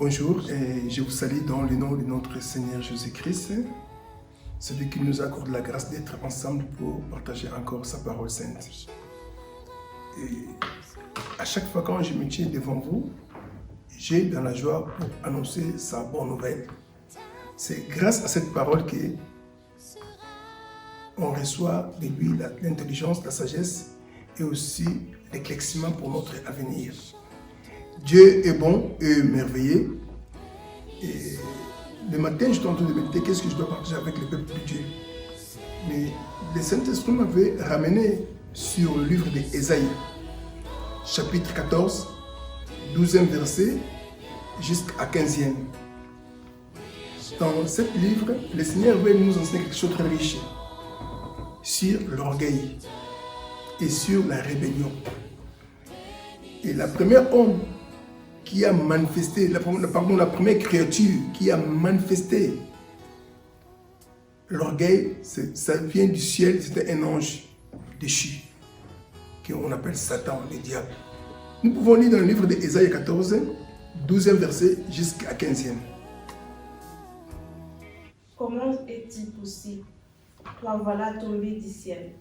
Bonjour et je vous salue dans le nom de notre Seigneur Jésus-Christ, celui qui nous accorde la grâce d'être ensemble pour partager encore sa parole sainte. Et à chaque fois quand je me tiens devant vous, j'ai dans la joie pour annoncer sa bonne nouvelle. C'est grâce à cette parole que on reçoit de lui l'intelligence, la sagesse et aussi l'éclaircissement pour notre avenir. Dieu est bon et merveilleux. Et le matin, je suis en train de méditer qu'est-ce que je dois partager avec le peuple de Dieu. Mais le Saint-Esprit m'avait ramené sur le livre d'Ésaïe, chapitre 14, 12e verset jusqu'à 15e. Dans ce livre, le Seigneur veut nous enseigner quelque chose de très riche sur l'orgueil et sur la rébellion. Et la première homme qui a manifesté, la première créature qui a manifesté l'orgueil, ça vient du ciel, c'était un ange déchu, qu'on appelle Satan, le diable. Nous pouvons lire dans le livre d'Ésaïe 14, 12e verset jusqu'à 15e. Comment est-il possible? Toi voilà tombé du ciel,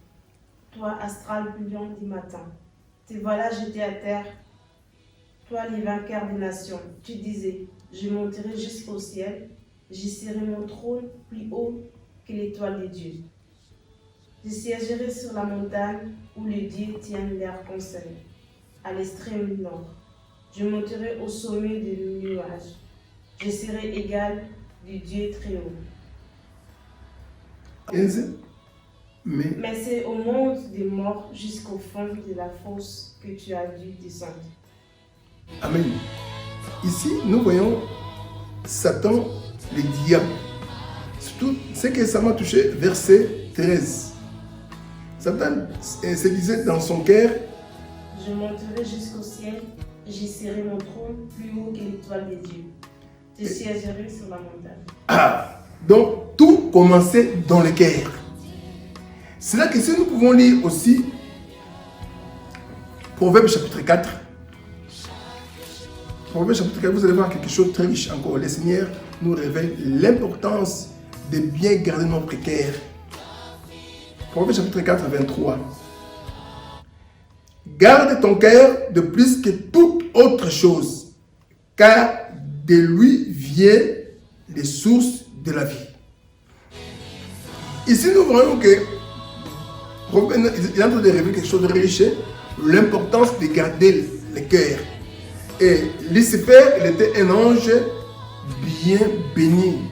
toi astral brillant du matin, te voilà jeté à terre. Toi, les vainqueurs des nations, tu disais, je monterai jusqu'au ciel, j'y serai mon trône plus haut que l'étoile de Dieu. Je siégerai sur la montagne où les dieux tiennent leur conseil, à l'extrême nord. Je monterai au sommet des nuages, je serai égal du Dieu très haut. Mais c'est au monde des morts jusqu'au fond de la fosse que tu as dû descendre. Amen. Ici, nous voyons Satan, le diable. Surtout, ce que ça m'a touché, verset 13. Satan se disait dans son cœur, je monterai jusqu'au ciel, j'y serai mon trône plus haut que l'étoile des dieux. Je siégerai sur la montagne. Donc, tout commençait dans le cœur. C'est là que si nous pouvons lire aussi Proverbe chapitre 4. Proverbe chapitre 4, vous allez voir quelque chose de très riche encore. Le Seigneur nous révèle l'importance de bien garder notre cœur. Proverbe chapitre 4, 23. Garde ton cœur de plus que toute autre chose, car de lui viennent les sources de la vie. Ici, nous voyons que il est en train de révéler quelque chose de riche, l'importance de garder le cœur. Et Lucifer, il était un ange bien béni.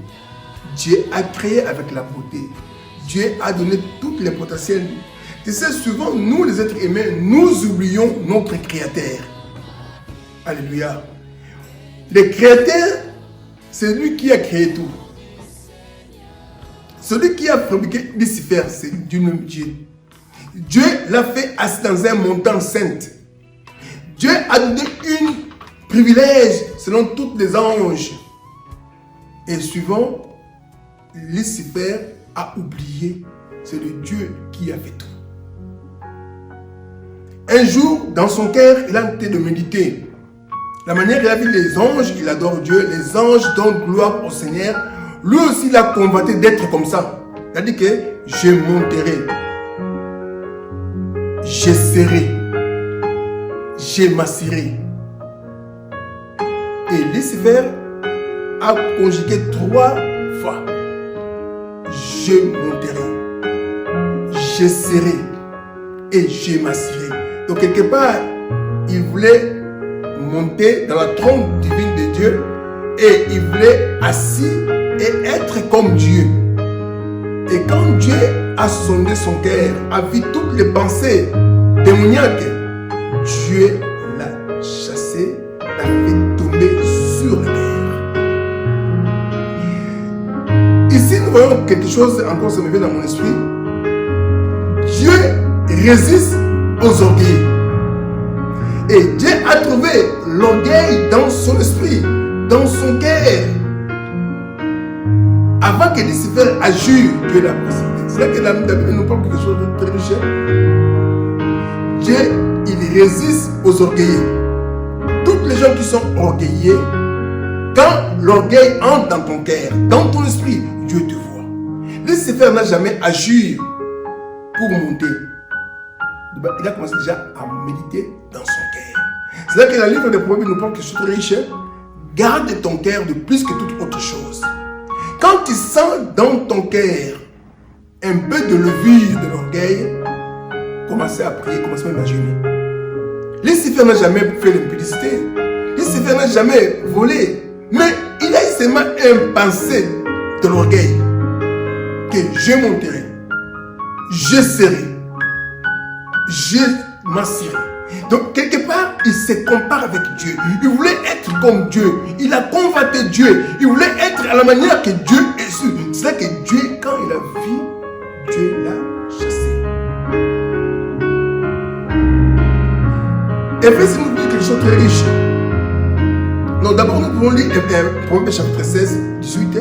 Dieu a créé avec la beauté. Dieu a donné tout le potentiel. Tu sais, souvent, nous les êtres humains, nous oublions notre Créateur. Alléluia. Le Créateur, c'est lui qui a créé tout. Celui qui a fabriqué Lucifer, c'est Dieu-même Dieu. Dieu l'a fait assis dans un montant saint. Dieu a donné un privilège selon tous les anges. Et souvent, Lucifer a oublié, c'est le Dieu qui a fait tout. Un jour, dans son cœur, il a tenté de méditer. La manière qu'il a vu les anges, il adore Dieu. Les anges donnent gloire au Seigneur. Lui aussi, il a convoité d'être comme ça. Il a dit que je monterai, je serai, je m'assirai. Et Lucifer a conjugué 3 fois. Je monterai, je serai et je m'assirai. Donc quelque part, il voulait monter dans la trône divine de Dieu et il voulait assis et être comme Dieu. Et quand Dieu a sondé son cœur, a vu toutes les pensées démoniaques, Dieu l'a chassé, l'a fait tomber sur le cœur. Ici, nous voyons quelque chose, encore ça me vient dans mon esprit. Dieu résiste aux orgueilleux. Et Dieu a trouvé l'orgueil dans son esprit, dans son cœur. Avant que Lucifer agisse, Dieu l'a précédé. C'est là que la Bible nous parle de quelque chose de très riche. Dieu, il résiste aux orgueilleux. Toutes les gens qui sont orgueilleux, quand l'orgueil entre dans ton cœur, dans ton esprit, Dieu te voit. Lucifer n'a jamais agi pour monter. Il a commencé déjà à méditer dans son cœur. C'est là que le livre des Proverbes nous parle que je suis riche. Garde ton cœur de plus que toute autre chose. Quand tu sens dans ton cœur un peu de levure de l'orgueil, commencez à prier, commencez à imaginer. Lucifer n'a jamais fait l'impudicité. Lucifer n'a jamais volé. Mais il a seulement un pensée de l'orgueil. Que je monterai, je serai, je m'assierai. Donc quelque part, il se compare avec Dieu. Il voulait être comme Dieu. Il a convoité Dieu. Il voulait être à la manière que Dieu est sûr. C'est là que Dieu, quand il a vu, Dieu l'a chassé. Éphésiens nous dit quelque chose de très riche. Donc d'abord, nous pouvons lire Proverbes chapitre 16, 18.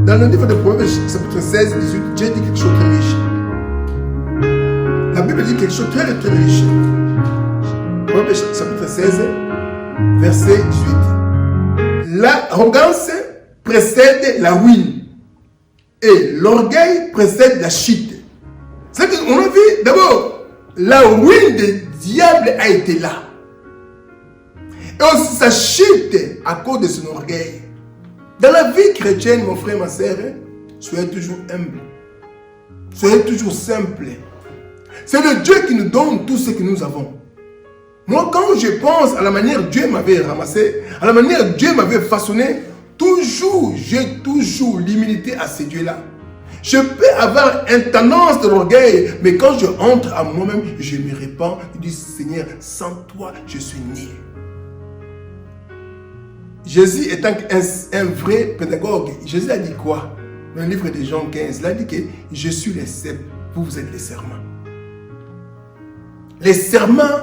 Dans le livre de Proverbes chapitre 16, 18, Dieu dit quelque chose de très riche. La Bible dit quelque chose de très, très riche. Proverbes chapitre 16, verset 18. L'arrogance précède la ruine et l'orgueil précède la chute. C'est qu'on a vu d'abord, la ruine du diable a été là. Et aussi sa chute à cause de son orgueil. Dans la vie chrétienne, mon frère, ma soeur, soyez toujours humble. Soyez toujours simple. C'est le Dieu qui nous donne tout ce que nous avons. Moi, quand je pense à la manière dont Dieu m'avait ramassé, à la manière dont Dieu m'avait façonné, j'ai toujours l'humilité à ce Dieu-là. Je peux avoir une tendance de l'orgueil, mais quand je entre à moi-même, je me répands. Je dis, Seigneur, sans toi, je suis nul. Jésus étant un vrai pédagogue, Jésus a dit quoi? Dans le livre de Jean 15, il a dit que je suis les cèpes, vous êtes les serments. Les serments,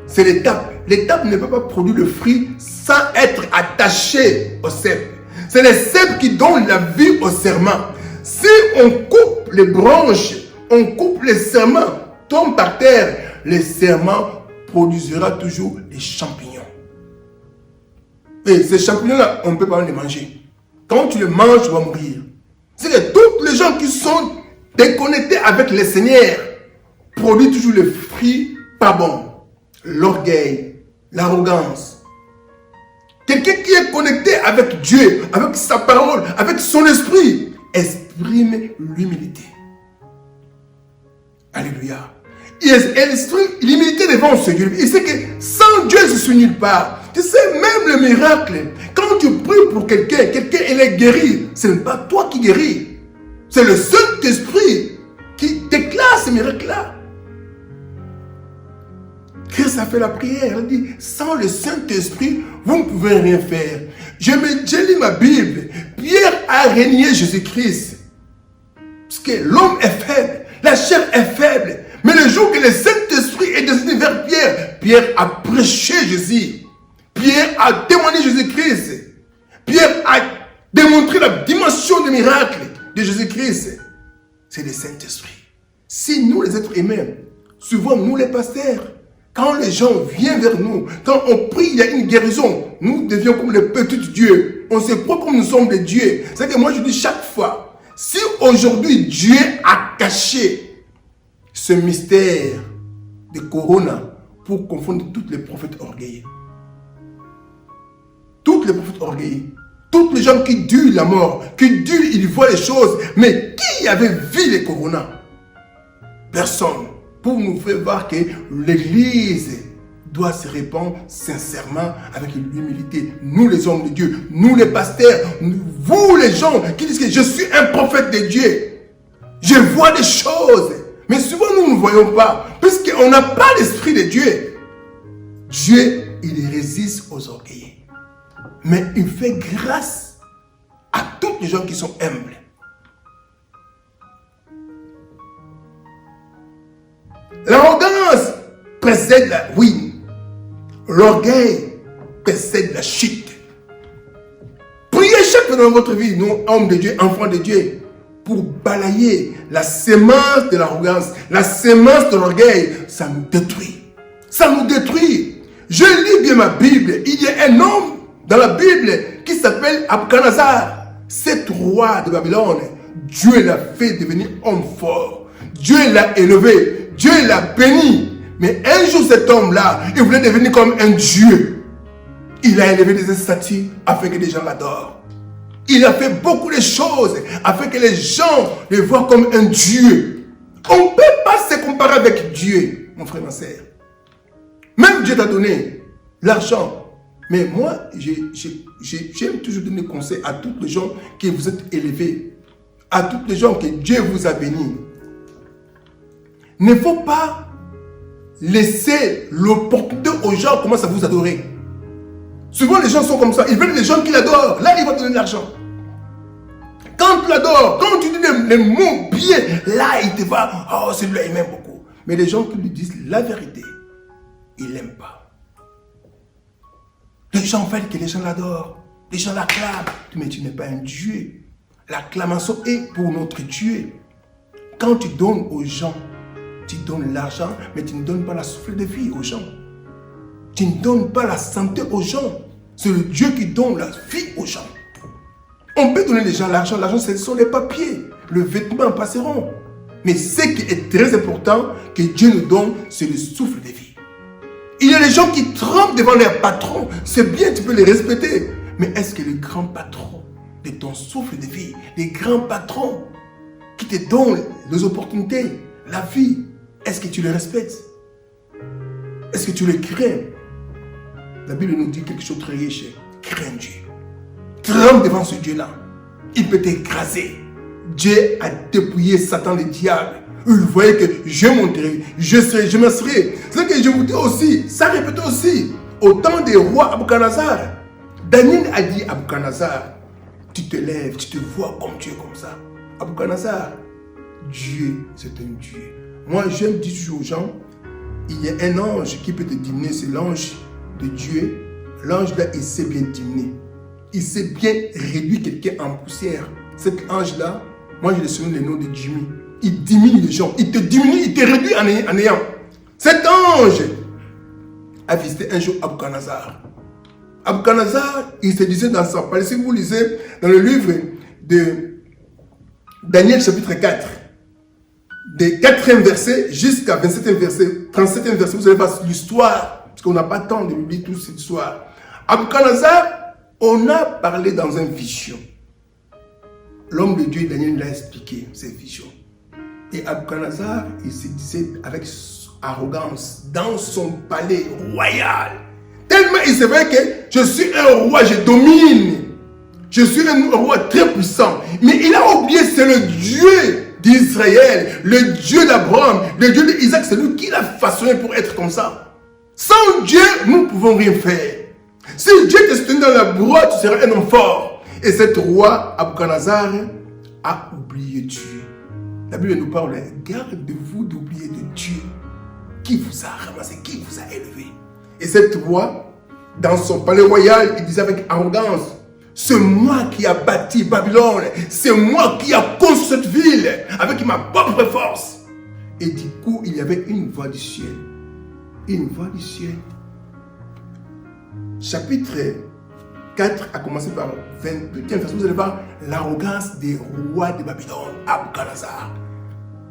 c'est l'étape. L'étape ne peut pas produire le fruit sans être attaché au cèpe. C'est les cèpes qui donnent la vie au serment. Si on coupe les branches, on coupe les serments, tombe par terre, les serments produira toujours les champignons. Et ces champignons-là, on ne peut pas les manger. Quand tu les manges, tu vas mourir. C'est que tous les gens qui sont déconnectés avec le Seigneur produisent toujours les fruits pas bons. L'orgueil, l'arrogance. Quelqu'un qui est connecté avec Dieu, avec sa parole, avec son esprit, exprime l'humilité. Alléluia. Il exprime l'humilité devant ce Dieu. Il sait que sans Dieu, je suis nulle part. Tu sais, même le miracle, quand tu pries pour quelqu'un, il est guéri. Ce n'est pas toi qui guéris. C'est le Saint-Esprit qui déclare ce miracle-là. Christ a fait la prière. Il dit, sans le Saint-Esprit, vous ne pouvez rien faire. J'ai lu ma Bible. Pierre a régné Jésus-Christ. Parce que l'homme est faible. La chair est faible. Mais le jour que le Saint-Esprit est descendu vers Pierre, Pierre a prêché Jésus. Pierre a témoigné Jésus-Christ. Pierre a démontré la dimension du miracle de Jésus-Christ. C'est le Saint-Esprit. Si nous, les êtres humains, souvent nous les pasteurs, quand les gens viennent vers nous, quand on prie, il y a une guérison, nous devions comme les petits dieux. On se croit comme nous sommes des dieux. C'est que moi je dis chaque fois, si aujourd'hui Dieu a caché ce mystère de Corona pour confondre tous les prophètes orgueilleux, tous les prophètes orgueilleux, tous les gens qui durent la mort, qui durent, ils voient les choses, mais qui avait vu les Corona? Personne. Pour nous faire voir que l'Église doit se répandre sincèrement avec l'humilité. Nous les hommes de Dieu, nous les pasteurs, vous les gens qui disent que je suis un prophète de Dieu. Je vois des choses. Mais souvent nous ne voyons pas. Puisqu'on n'a pas l'esprit de Dieu. Dieu, il résiste aux orgueilleux. Mais il fait grâce à tous les gens qui sont humbles. L'arrogance précède la ruine. L'orgueil précède la chute. Priez chaque fois dans votre vie, nous, hommes de Dieu, enfants de Dieu, pour balayer la sémence de l'arrogance, la sémence de l'orgueil. Ça nous détruit. Ça nous détruit. Je lis bien ma Bible. Il y a un homme dans la Bible qui s'appelle Nabuchodonosor. Cet roi de Babylone, Dieu l'a fait devenir homme fort. Dieu l'a élevé. Dieu l'a béni. Mais un jour, cet homme-là, il voulait devenir comme un Dieu. Il a élevé des statues afin que les gens l'adorent. Il a fait beaucoup de choses afin que les gens le voient comme un Dieu. On ne peut pas se comparer avec Dieu, mon frère, ma sœur. Même Dieu t'a donné l'argent. Mais moi, j'aime toujours donner conseil à toutes les gens que vous êtes élevés, à toutes les gens que Dieu vous a bénis. Il ne faut pas laisser l'opportunité aux gens commencer à vous adorer. Souvent, les gens sont comme ça. Ils veulent les gens qui l'adorent. Là, ils vont te donner de l'argent. Quand tu l'adores, quand tu dis les mots bien, là, il te va. Oh, celui-là, il m'aime beaucoup. Mais les gens qui lui disent la vérité, ils ne l'aiment pas. Les gens veulent que les gens l'adorent. Les gens l'acclament. Mais tu n'es pas un Dieu. L'acclamation est pour notre Dieu. Quand tu donnes aux gens, tu donnes l'argent, mais tu ne donnes pas la souffle de vie aux gens. Tu ne donnes pas la santé aux gens. C'est le Dieu qui donne la vie aux gens. On peut donner les gens l'argent. L'argent, ce sont les papiers. Le vêtement passeront. Mais ce qui est très important que Dieu nous donne, c'est le souffle de vie. Il y a des gens qui tremblent devant leur patron. C'est bien, tu peux les respecter. Mais est-ce que les grands patrons de ton souffle de vie, les grands patrons qui te donnent les opportunités, la vie, est-ce que tu les respectes? Est-ce que tu les crains? La Bible nous dit quelque chose de très riche. Crains Dieu. Tremble devant ce Dieu-là. Il peut t'écraser. Dieu a dépouillé Satan, le diable. Vous voyez que je monterai, je m'asserai. C'est ce que je vous dis aussi, ça répète aussi. Au temps des rois Nabuchodonosor, Daniel a dit à Nabuchodonosor, tu te lèves, tu te vois comme Dieu comme ça. Nabuchodonosor, Dieu, c'est un Dieu. Moi, j'aime dire toujours aux gens, il y a un ange qui peut te diminuer, c'est l'ange de Dieu. L'ange là, il sait bien diminuer. Il sait bien réduire quelqu'un en poussière. Cet ange-là, moi je le souviens le nom de Jimmy. Il diminue les gens. Il te diminue, il te réduit en néant. Cet ange a visité un jour Nabuchodonosor. Nabuchodonosor, il se disait dans son palais. Si vous lisez dans le livre de Daniel chapitre 4, des 4e verset jusqu'à 27e verset, 37e verset, vous allez voir l'histoire, parce qu'on n'a pas le temps de lire toute cette histoire. Nabuchodonosor, on a parlé dans une vision. L'homme de Dieu, Daniel, l'a expliqué, cette vision. Et Nabuchodonosor, il se disait avec arrogance, dans son palais royal, tellement il savait que je suis un roi, je domine. Je suis un roi très puissant. Mais il a oublié, c'est le Dieu d'Israël, le Dieu d'Abraham, le Dieu d'Isaac, c'est lui qui l'a façonné pour être comme ça. Sans Dieu, nous ne pouvons rien faire. Si Dieu te soutient dans la broie, tu seras un homme fort. Et cet roi, Nabuchodonosor, a oublié Dieu. La Bible nous parle, gardez-vous d'oublier de Dieu qui vous a ramassé, qui vous a élevé. Et cet roi, dans son palais royal, il disait avec arrogance, c'est moi qui a bâti Babylone, c'est moi qui a construit cette ville avec ma propre force. Et du coup, il y avait une voix du ciel. Une voix du ciel. Chapitre 4 a commencé par 22e verset. Vous allez voir l'arrogance des rois de Babylone, Nabuchodonosor.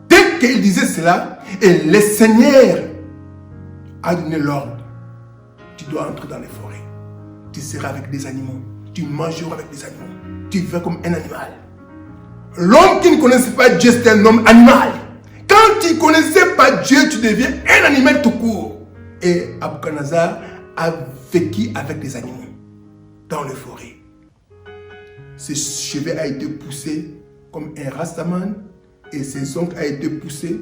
Dès qu'il disait cela, et le Seigneur a donné l'ordre. Tu dois entrer dans les forêts. Tu seras avec des animaux. Tu mangeras avec des animaux. Tu vivras comme un animal. L'homme qui ne connaissait pas Dieu, c'était un homme animal. Quand tu ne connaissais pas Dieu, tu deviens un animal tout court. Et Nabuchodonosor a vécu avec des animaux dans les forêts. Ses cheveux a été poussé comme un rastaman et ses ongles a été poussés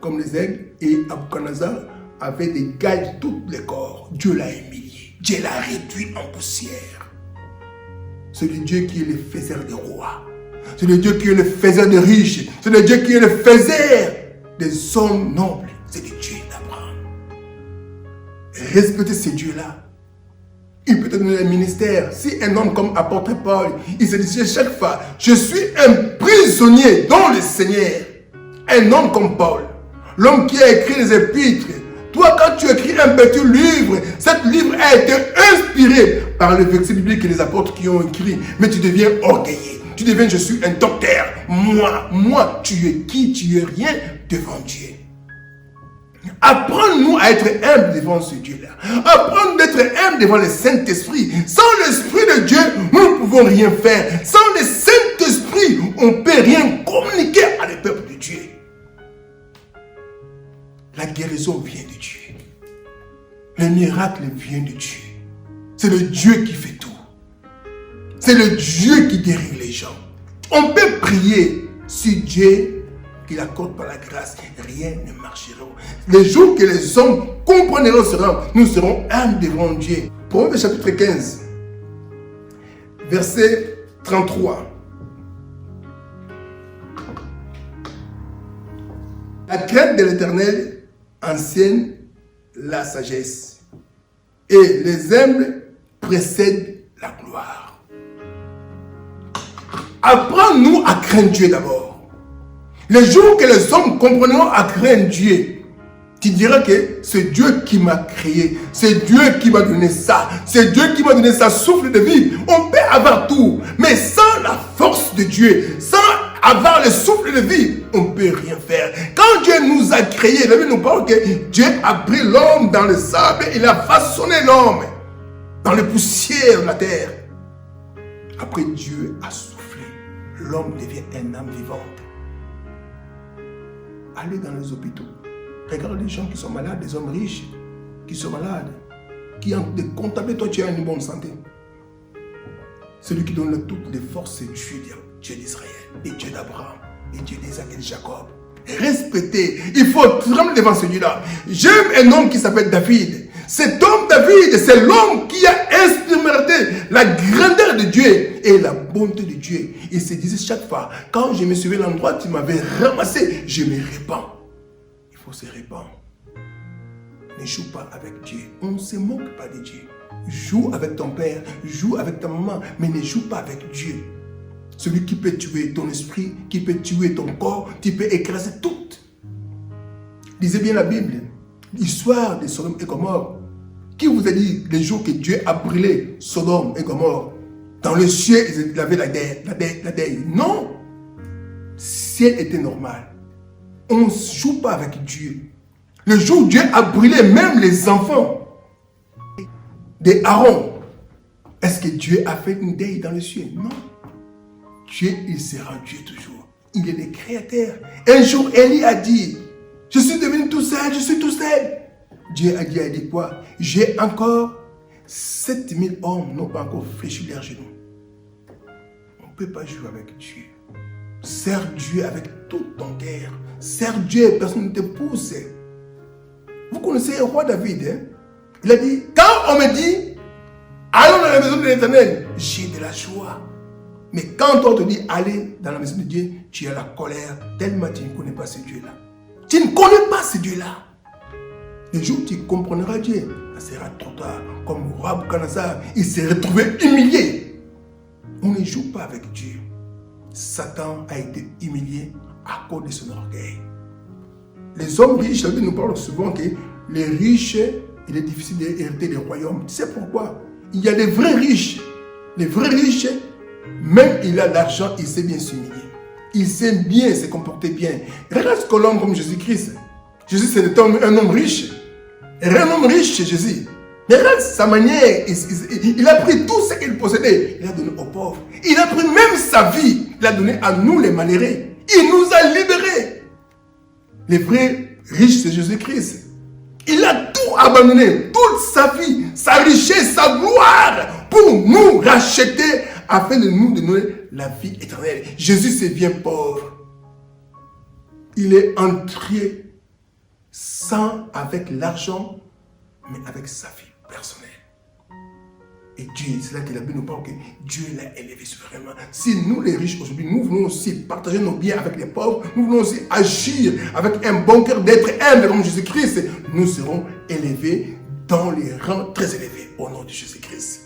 comme les aigles. Et Nabuchodonosor avait des gailles tout le corps. Dieu l'a humilié. Dieu l'a réduit en poussière. C'est le Dieu qui est le faiseur des rois. C'est le Dieu qui est le faiseur des riches. C'est le Dieu qui est le faiseur des hommes nobles. C'est le Dieu d'Abraham. Respectez ce Dieu-là. Il peut te donner un ministère. Si un homme comme apôtre Paul, il se disait chaque fois, je suis un prisonnier dans le Seigneur. Un homme comme Paul, l'homme qui a écrit les épîtres, Toi, quand tu écris un petit livre, cet livre a été inspiré par le verset biblique et les apôtres qui ont écrit. Mais tu deviens orgueilleux. Tu deviens, je suis un docteur. Moi, tu es qui? Tu es rien devant Dieu. Apprends-nous à être humbles devant ce Dieu-là. Apprends-nous d'être humbles devant le Saint-Esprit. Sans l'Esprit de Dieu, nous ne pouvons rien faire. Sans le Saint-Esprit, on ne peut rien communiquer à le peuple de Dieu. La guérison vient de Dieu. Le miracle vient de Dieu. C'est le Dieu qui fait tout. C'est le Dieu qui guérit les gens. On peut prier sur Dieu qu'il accorde par la grâce, rien ne marchera. Les jours que les hommes comprendront cela, nous serons humbles devant Dieu. Proverbe chapitre 15, verset 33. La crainte de l'Éternel enseigne la sagesse, et les humbles précèdent la gloire. Apprends-nous à craindre Dieu d'abord. Les jours que les hommes comprendront à craindre Dieu, tu diras que c'est Dieu qui m'a créé, c'est Dieu qui m'a donné ça, c'est Dieu qui m'a donné sa souffle de vie. On peut avoir tout, mais sans la force de Dieu, sans avoir le souffle de vie, on ne peut rien faire. Quand Dieu nous a créés, la Bible nous parle que Dieu a pris l'homme dans le sable, il a façonné l'homme dans les poussières de la terre. Après, Dieu a soufflé, l'homme devient un âme vivante. Allez dans les hôpitaux. Regarde les gens qui sont malades, des hommes riches qui sont malades, qui ont des comptables. Toi, tu as une bonne santé. Celui qui donne toutes les forces, c'est Dieu d'Israël, et Dieu d'Abraham, et Dieu d'Isaac et de Jacob. Respectez, il faut trembler devant celui-là. J'aime un homme qui s'appelle David. Cet homme David, c'est l'homme qui a expérimenté la grandeur de Dieu et la bonté de Dieu. Il se disait chaque fois, quand je me souviens de l'endroit, tu m'avais ramassé, je me répands. Il faut se répandre. Ne joue pas avec Dieu. On ne se moque pas de Dieu. Joue avec ton père, joue avec ta maman, mais ne joue pas avec Dieu. Celui qui peut tuer ton esprit, qui peut tuer ton corps, tu peux écraser tout. Lisez bien la Bible. L'histoire de Sodome et Gomorrhe. Qui vous a dit les jours que Dieu a brûlé Sodome et Gomorrhe? Dans le ciel, il avait la deuil. Non. Le ciel était normal. On ne joue pas avec Dieu. Le jour où Dieu a brûlé même les enfants de Aaron, est-ce que Dieu a fait une deuil dans le ciel? Non. Dieu, il sera Dieu toujours. Il est le créateur. Un jour, Élie a dit, je suis devenu tout seul, je suis tout seul. Dieu a dit quoi? J'ai encore 7000 hommes n'ont pas encore fléchi leurs genoux. On ne peut pas jouer avec Dieu. Sers Dieu avec tout ton cœur. Sers Dieu, personne ne te pousse. Vous connaissez le roi David, hein? Il a dit, quand on me dit, allons dans la maison de l'Éternel, j'ai de la joie. Mais quand on te dit, allez dans la maison de Dieu, tu as la colère, tellement tu ne connais pas ce Dieu-là. Tu ne connais pas ce Dieu-là. Le jour où tu comprendras Dieu, ça sera trop tard. Comme le roi Boukhanassar, il s'est retrouvé humilié. On ne joue pas avec Dieu. Satan a été humilié à cause de son orgueil. Les hommes riches, la Bible nous parle souvent que les riches, il est difficile d'hériter les royaumes. Tu sais pourquoi? Il y a des vrais riches. Les vrais riches, même il a l'argent, il sait bien s'humilier. Il sait bien se comporter bien. Regarde ce l'homme comme Jésus-Christ. Jésus, c'est un homme riche. Un homme riche, Jésus. Mais regarde sa manière. Il a pris tout ce qu'il possédait. Il a donné aux pauvres. Il a pris même sa vie. Il a donné à nous les malheureux. Il nous a libérés. Les vrais riches, c'est Jésus-Christ. Il a tout abandonné. Toute sa vie, sa richesse, sa gloire pour nous racheter afin de nous donner la vie éternelle. Jésus se vient pauvre. Il est entré sans avec l'argent, mais avec sa vie personnelle. Et Dieu, c'est là que la Bible nous parle que Dieu l'a élevé souverainement. Si nous les riches aujourd'hui, nous voulons aussi partager nos biens avec les pauvres, nous voulons aussi agir avec un bon cœur d'être humble comme Jésus-Christ, nous serons élevés dans les rangs très élevés au nom de Jésus-Christ.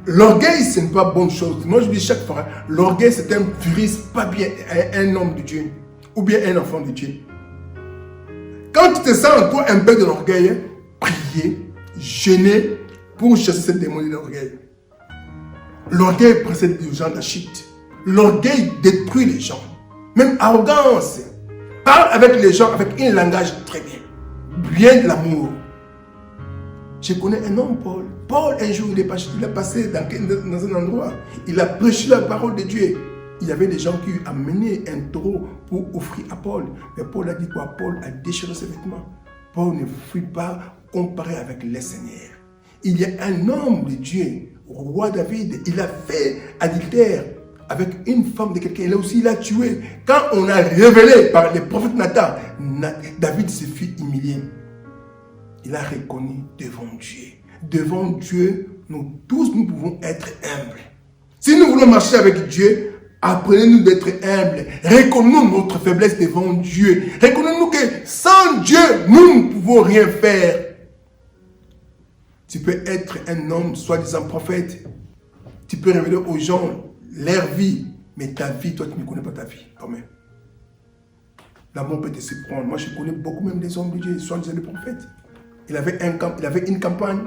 L'orgueil, ce n'est pas bonne chose. Moi, je dis chaque fois, l'orgueil, c'est un virus pas bien, un homme de Dieu. ou bien un enfant de Dieu. Quand tu te sens en toi un peu de l'orgueil, priez, jeûnez pour chasser cette démon de l'orgueil. L'orgueil précède les gens de la chute. L'orgueil détruit les gens. Même arrogance. Parle avec les gens avec un langage très bien. Bien de l'amour. Je connais un homme, Paul. Paul, un jour, il est passé dans un endroit. Il a prêché la parole de Dieu. Il y avait des gens qui amenaient un taureau pour offrir à Paul. Mais Paul a dit quoi? Paul a déchiré ses vêtements. Paul ne fut pas comparé avec les seigneurs. Il y a un homme de Dieu, roi David, il a fait adultère avec une femme de quelqu'un. Là aussi, il a tué. Quand on a révélé par les prophètes Nathan, David se fit humilier. Il a reconnu devant Dieu. Devant Dieu, nous tous, nous pouvons être humbles. Si nous voulons marcher avec Dieu, apprenez-nous d'être humbles. Reconnons notre faiblesse devant Dieu. Reconnons-nous que sans Dieu, nous ne pouvons rien faire. Tu peux être un homme, soi-disant prophète. Tu peux révéler aux gens leur vie. Mais ta vie, toi, tu ne connais pas ta vie. Toi-même. L'amour peut te surprendre. Moi, je connais beaucoup même des hommes de Dieu, soi-disant des prophètes. Il avait une campagne.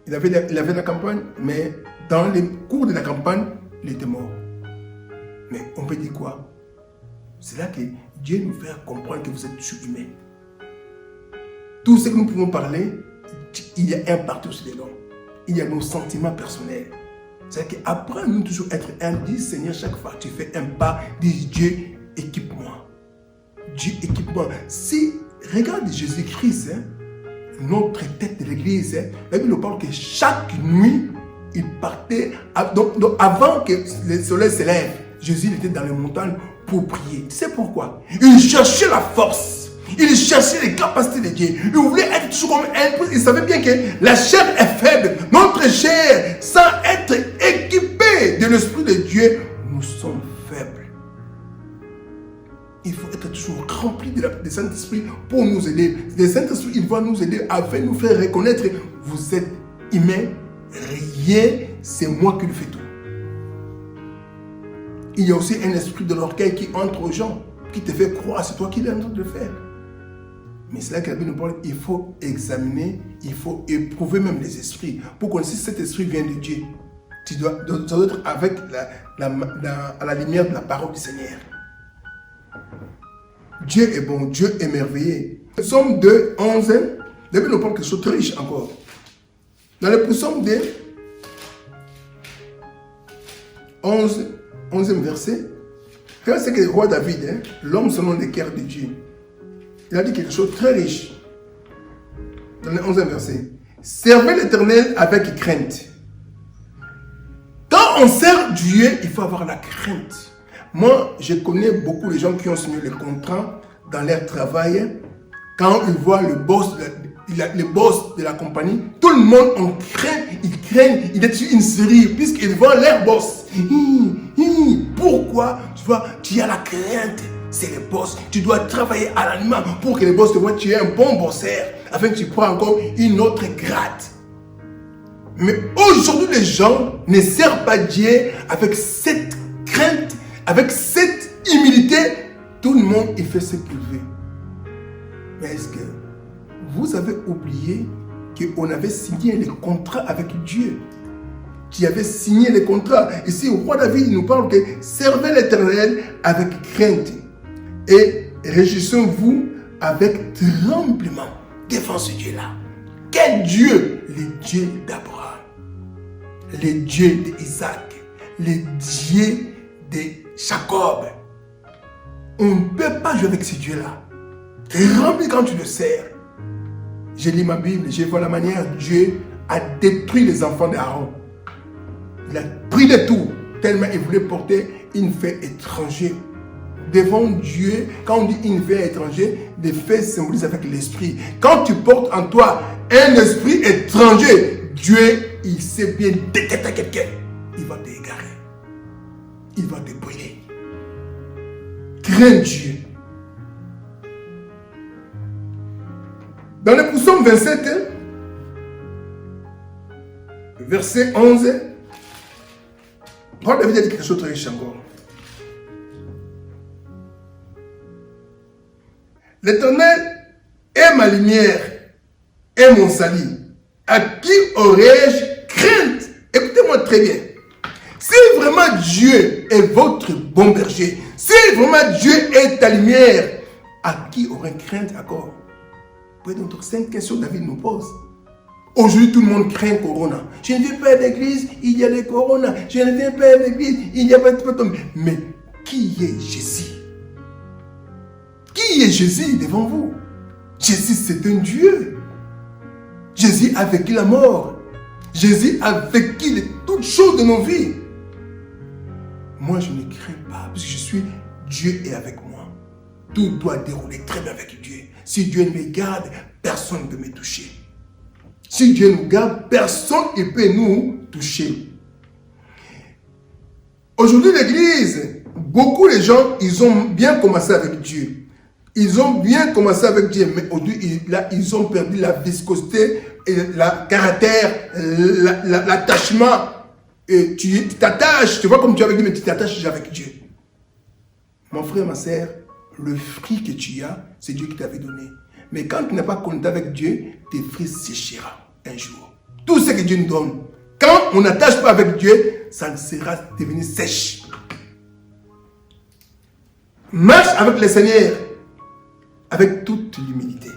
Il avait la campagne, mais dans les cours de la campagne, il était mort. Mais on peut dire quoi? C'est là que Dieu nous fait comprendre que vous êtes surhumains. Tout ce que nous pouvons parler, il y a un partout sur les dons. Il y a nos sentiments personnels. C'est-à-dire qu'après nous toujours être humble, dis Seigneur, chaque fois que tu fais un pas, dis Dieu, équipe-moi. Dieu, équipe-moi. Si, regarde Jésus-Christ, notre tête de l'église, la Bible nous parle que chaque nuit, il partait, donc avant que le soleil se lève, Jésus était dans les montagnes pour prier. Tu sais pourquoi? Il cherchait la force. Il cherchait les capacités de Dieu. Il voulait être toujours comme un. Il savait bien que la chair est faible. Notre chair, sans être équipée de l'Esprit de Dieu, nous sommes faibles. Il faut être toujours rempli de Saint-Esprit pour nous aider. Le Saint-Esprit, il va nous aider afin de nous faire reconnaître vous êtes humain, rien, c'est moi qui le fais tout. Il y a aussi un esprit de l'orgueil qui entre aux gens, qui te fait croire, c'est toi qui l'es en train de le faire. Mais c'est là que la Bible nous parle, il faut examiner, il faut éprouver même les esprits. Pour connaître si cet esprit vient de Dieu. Ça doit être avec à la lumière de la parole du Seigneur. Dieu est bon, Dieu est merveilleux. Psaume 2, 11, la Bible nous parle que c'est très riche encore. Dans le psaume 2, 11e verset, regarde ce que le roi David, l'homme selon le cœur de Dieu, il a dit quelque chose de très riche. Dans le 11e verset, servez l'Éternel avec crainte. Quand on sert Dieu, il faut avoir la crainte. Moi, je connais beaucoup de gens qui ont signé le contrat dans leur travail. Quand ils voient le boss de la compagnie, tout le monde en craint, ils craignent, ils sont une série, puisqu'ils voient leur boss. Pourquoi? Tu vois, tu as la crainte, c'est le boss. Tu dois travailler à l'anima pour que le boss te voit, tu es un bon bosseur, afin que tu prends encore une autre grade. Mais aujourd'hui, les gens ne servent pas Dieu avec cette crainte, avec cette humilité. Tout le monde, il fait ce qu'il veut. Mais est-ce que vous avez oublié qu'on avait signé les contrats avec Dieu? Qui avait signé les contrats. Ici, au roi David, il nous parle que servez l'Éternel avec crainte et réjouissez-vous avec tremblement devant ce Dieu-là. Quel Dieu? Le Dieu d'Abraham, le Dieu d'Isaac, le Dieu de Jacob. On ne peut pas jouer avec ce Dieu-là. Tremble quand tu le sers. J'ai lu ma Bible, j'ai vu la manière dont Dieu a détruit les enfants d'Aaron. Il a pris de tout, tellement il voulait porter une fée étrangère. Devant Dieu, quand on dit une fée étrangère, les fées symbolisent avec l'esprit. Quand tu portes en toi un esprit étranger, Dieu, il sait bien détecter quelqu'un. Il va t'égarer. Il va te brûler. Crains Dieu. Dans le psaume 27, verset 11, Roi David a dit quelque chose de très riche encore. l'Éternel est ma lumière et mon salut. À qui aurais-je crainte? Écoutez-moi très bien. Si vraiment Dieu est votre bon berger, si vraiment Dieu est ta lumière, à qui aurait crainte encore? Donc, c'est une question que David nous pose. Aujourd'hui, tout le monde craint Corona. Je ne viens pas à l'église, il y a le Corona. Je ne viens pas à l'église, il y a pas de fantôme. Mais qui est Jésus? Qui est Jésus devant vous? Jésus, c'est un Dieu. Jésus a vécu la mort. Jésus a vécu toutes choses de nos vies. Moi, je ne crains pas, parce que je suis Dieu est avec moi. Tout doit dérouler très bien avec Dieu. Si Dieu me garde, personne ne peut me toucher. Si Dieu nous garde, personne ne peut nous toucher. Aujourd'hui, l'église, beaucoup de gens, ils ont bien commencé avec Dieu. Ils ont bien commencé avec Dieu, mais aujourd'hui, ils ont perdu la viscosité, et le caractère, l'attachement. Et tu t'attaches, tu vois comme tu es avec Dieu, mais tu t'attaches déjà avec Dieu. Mon frère, ma sœur, le fruit que tu as, c'est Dieu qui t'avait donné. Mais quand tu n'es pas connecté avec Dieu, tes fruits sécheront un jour. Tout ce que Dieu nous donne, quand on n'attache pas avec Dieu, ça sera devenu sèche. Marche avec le Seigneur, avec toute l'humilité.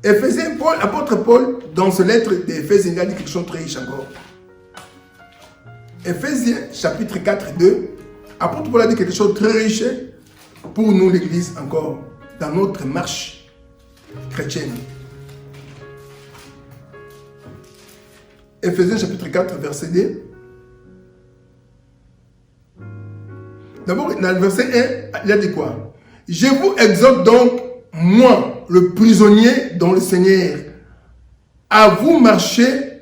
Éphésiens, l'apôtre Paul, dans ce lettre d'Éphésiens, il a dit quelque chose de très riche encore. Éphésiens, chapitre 4, 2, l'apôtre Paul a dit quelque chose de très riche pour nous, l'église, encore, dans notre marche chrétienne. Éphésiens, chapitre 4, verset 2. D'abord, dans le verset 1, il a dit quoi? Je vous exhorte donc, moi, le prisonnier dans le Seigneur, à vous marcher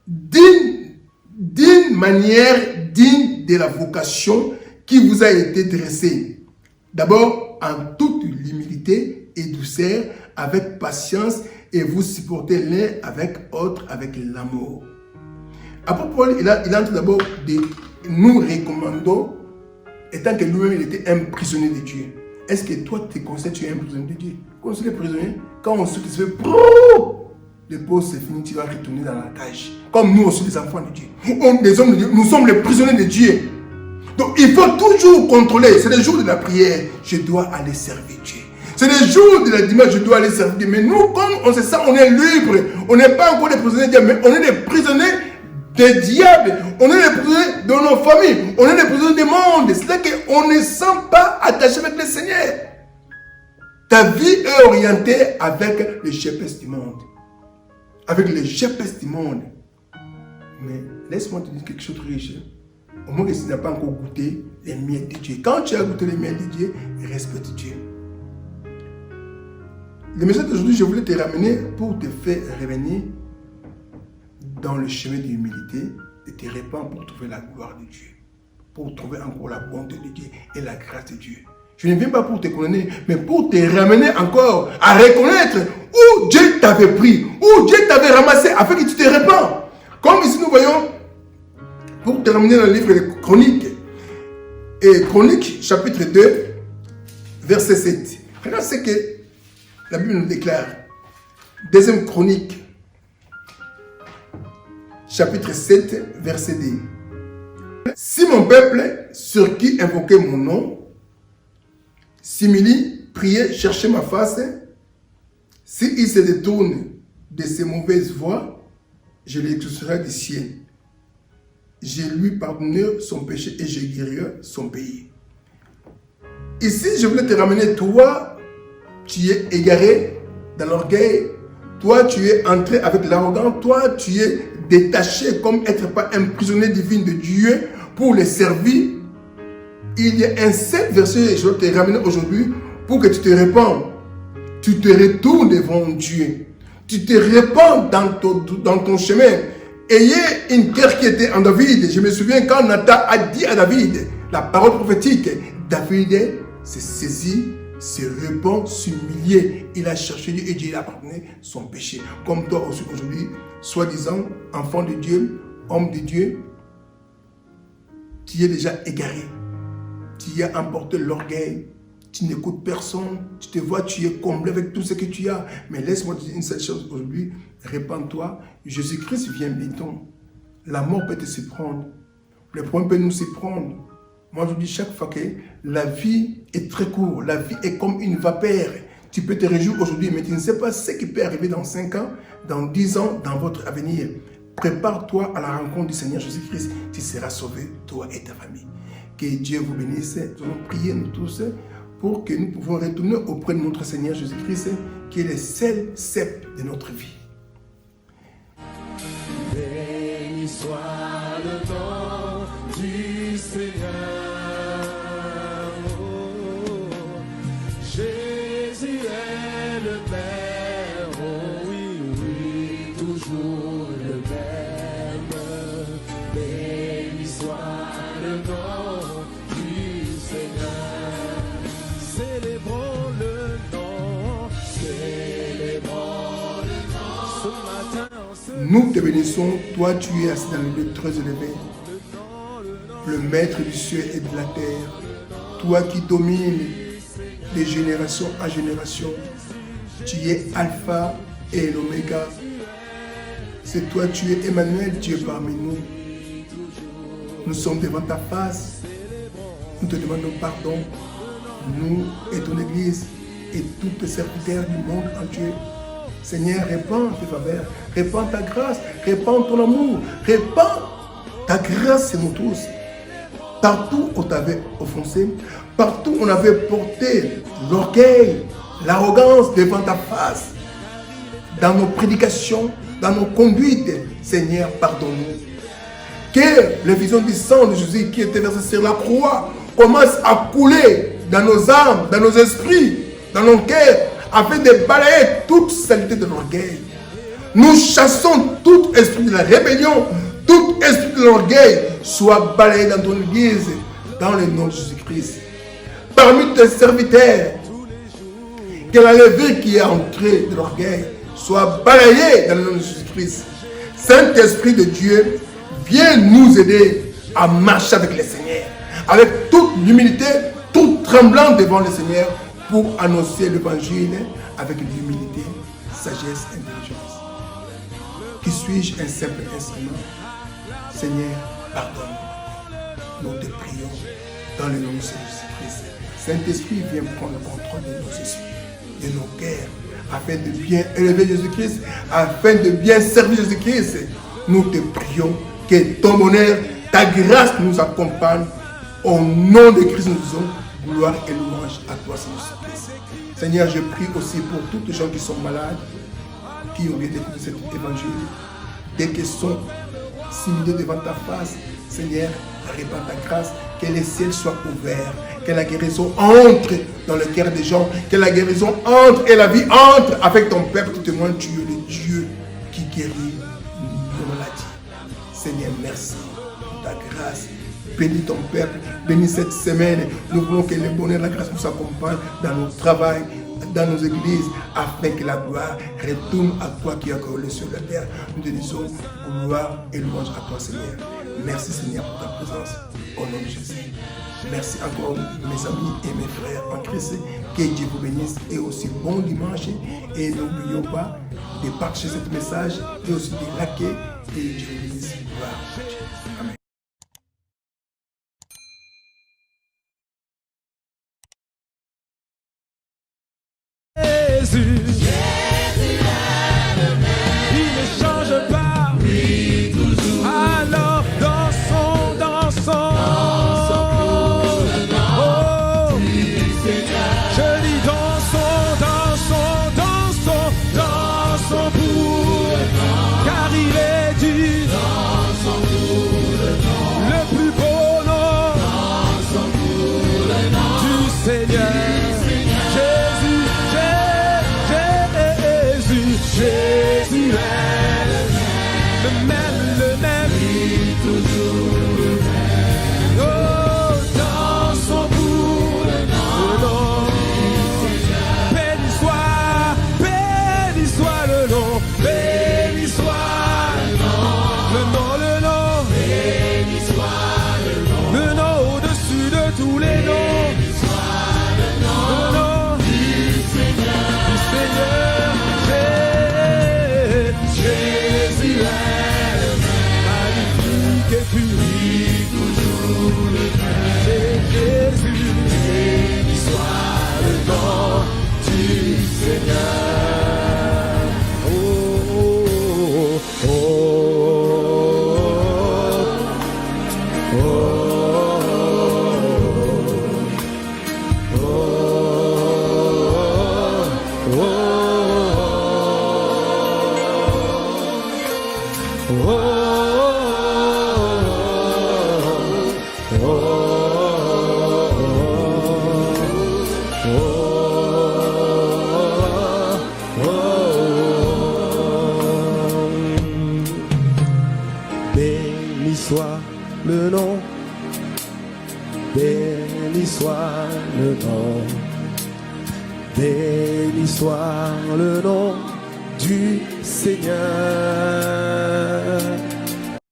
d'une manière digne de la vocation qui vous a été dressée. D'abord, en toute humilité et douceur, avec patience, et vous supportez l'un avec l'autre, avec l'amour. Apôtre Paul, il entre d'abord de nous recommandons, étant que lui-même, il était un prisonnier de Dieu. Est-ce que toi, tu considères que tu es un prisonnier de Dieu? Quand on est prisonnier, quand on se fait, le pause c'est fini, tu vas retourner dans la cage. Comme nous aussi, les enfants de Dieu. Les hommes de Dieu, nous sommes les prisonniers de Dieu. Donc, il faut toujours contrôler. C'est le jour de la prière, je dois aller servir Dieu. C'est le jour de la dimanche, je dois aller servir Dieu. Mais nous, comme on sait ça, on est libre. On n'est pas encore des prisonniers de Dieu, mais on est des prisonniers des diables. On est des prisonniers de nos familles. On est des prisonniers du monde. C'est-à-dire qu'on ne sent pas attaché avec le Seigneur. Ta vie est orientée avec les GPS du monde. Avec les GPS du monde. Mais laisse-moi te dire quelque chose de riche. Au moins que si tu n'as pas encore goûté les miels de Dieu. Quand tu as goûté les miels de Dieu, respecte Dieu. Le message d'aujourd'hui, je voulais te ramener pour te faire revenir dans le chemin de l'humilité et te répandre pour trouver la gloire de Dieu. Pour trouver encore la bonté de Dieu et la grâce de Dieu. Je ne viens pas pour te condamner, mais pour te ramener encore à reconnaître où Dieu t'avait pris, où Dieu t'avait ramassé afin que tu te répands. Comme ici nous voyons, pour terminer dans le livre des Chroniques, et Chroniques chapitre 2, verset 7. Regarde ce que la Bible nous déclare. Deuxième Chronique, chapitre 7, verset 2. Si mon peuple, sur qui invoquait mon nom, simili, priait, cherchait ma face, s'il se détourne de ses mauvaises voies, je l'exaucerai du ciel. Je lui pardonnerai son péché et je guérirai son pays. Ici, je voulais te ramener, toi, tu es égaré dans l'orgueil, toi, tu es entré avec l'arrogance, toi, tu es détaché comme être pas un prisonnier divin de Dieu pour le servir. Il y a un seul verset, je vais te ramener aujourd'hui pour que tu te répandes. Tu te retournes devant Dieu. Tu te répands dans ton chemin. Ayez une terre qui était en David. Je me souviens quand Nathan a dit à David la parole prophétique. David s'est saisi, se répand, s'humilier. Il a cherché Dieu et Dieu a pardonné son péché. Comme toi aussi aujourd'hui, soi-disant enfant de Dieu, homme de Dieu, tu es déjà égaré. Tu as emporté l'orgueil. tu n'écoutes personne, tu te vois, tu es comblé avec tout ce que tu as. Mais laisse-moi te dire une seule chose aujourd'hui, répands-toi. Jésus-Christ vient bientôt. La mort peut te surprendre. Le problème peut nous surprendre. Moi, je dis chaque fois que la vie est très courte. La vie est comme une vapeur. Tu peux te réjouir aujourd'hui, mais tu ne sais pas ce qui peut arriver dans 5 ans, dans 10 ans, dans votre avenir. Prépare-toi à la rencontre du Seigneur Jésus-Christ. Tu seras sauvé, toi et ta famille. Que Dieu vous bénisse. Nous allons prier, nous tous, pour que nous pouvons retourner auprès de notre Seigneur Jésus-Christ, qui est le seul cep de notre vie. Béni soit le nom du Seigneur. Jésus est le Père, oh oui, oui, toujours le même. Béni soit le nom du Seigneur. Célébrons le nom, célébrons le nom. Ce matin, Nous te bénissons, toi tu es assis dans le lieu très élevé, le maître du ciel et de la terre, toi qui domines de génération en génération, tu es Alpha et l'Oméga. C'est toi, tu es Emmanuel, Dieu parmi nous. Nous sommes devant ta face, nous te demandons pardon, nous et ton Église et tous tes serviteurs du monde entier. Seigneur, répands tes faveurs, répands ta grâce, répands ton amour, répands ta grâce sur nous tous. Partout où on t'avait offensé, partout où on avait porté l'orgueil, l'arrogance devant ta face, dans nos prédications, dans nos conduites, Seigneur, pardonne-nous. Que la vision du sang de Jésus qui était versé sur la croix commence à couler dans nos âmes, dans nos esprits, dans nos cœurs, afin de balayer toute saleté de l'orgueil. Nous chassons tout esprit de la rébellion, tout esprit de l'orgueil soit balayé dans ton église, dans le nom de Jésus-Christ. Parmi tes serviteurs, que la levée qui est entrée de l'orgueil soit balayée dans le nom de Jésus-Christ. Saint-Esprit de Dieu, viens nous aider à marcher avec le Seigneur, avec toute l'humilité, tout tremblant devant le Seigneur, pour annoncer l'évangile avec l'humilité, sagesse, intelligence. Qui suis-je un simple instrument? Seigneur, pardonne-nous. Nous te prions dans le nom de Jésus-Christ. Saint-Esprit, viens prendre le contrôle de nos esprits, de nos cœurs, afin de bien élever Jésus-Christ, afin de bien servir Jésus-Christ. Nous te prions que ton honneur, ta grâce nous accompagne. Au nom de Christ, nous disons gloire et louange à toi, Seigneur Jésus-Christ. Seigneur, je prie aussi pour tous les gens qui sont malades, qui ont bien écouté cet évangile, dès qu'ils sont simulés devant ta face, Seigneur, répands ta grâce, que les ciels soient ouverts, que la guérison entre dans le cœur des gens, que la guérison entre et la vie entre avec ton peuple qui témoigne, tu es le Dieu qui guérit nos maladies. Seigneur, merci pour ta grâce. Bénis ton peuple, bénis cette semaine. Nous voulons que le bonheur et la grâce nous accompagnent dans nos travail, dans nos églises, afin que la gloire retourne à toi qui as créé le ciel et la terre. Nous te disons gloire et louange à toi, Seigneur. Merci, Seigneur, pour ta présence. Au nom de Jésus. Merci encore, mes amis et mes frères en Christ. Que Dieu vous bénisse et aussi bon dimanche. Et n'oublions pas de partager ce message et aussi de liker. Et Dieu vous bénisse. Gloire à Dieu. Amen. Jésus, il ne change pas, oui, toujours. Alors dansons, dansons, oh, je dis dansons, dansons, dansons, dansons pour, car il est dit, dansons pour le plus beau nom, dansons pour le nom du Seigneur. Jésus, le nom, béni soit le nom, béni soit le nom du Seigneur.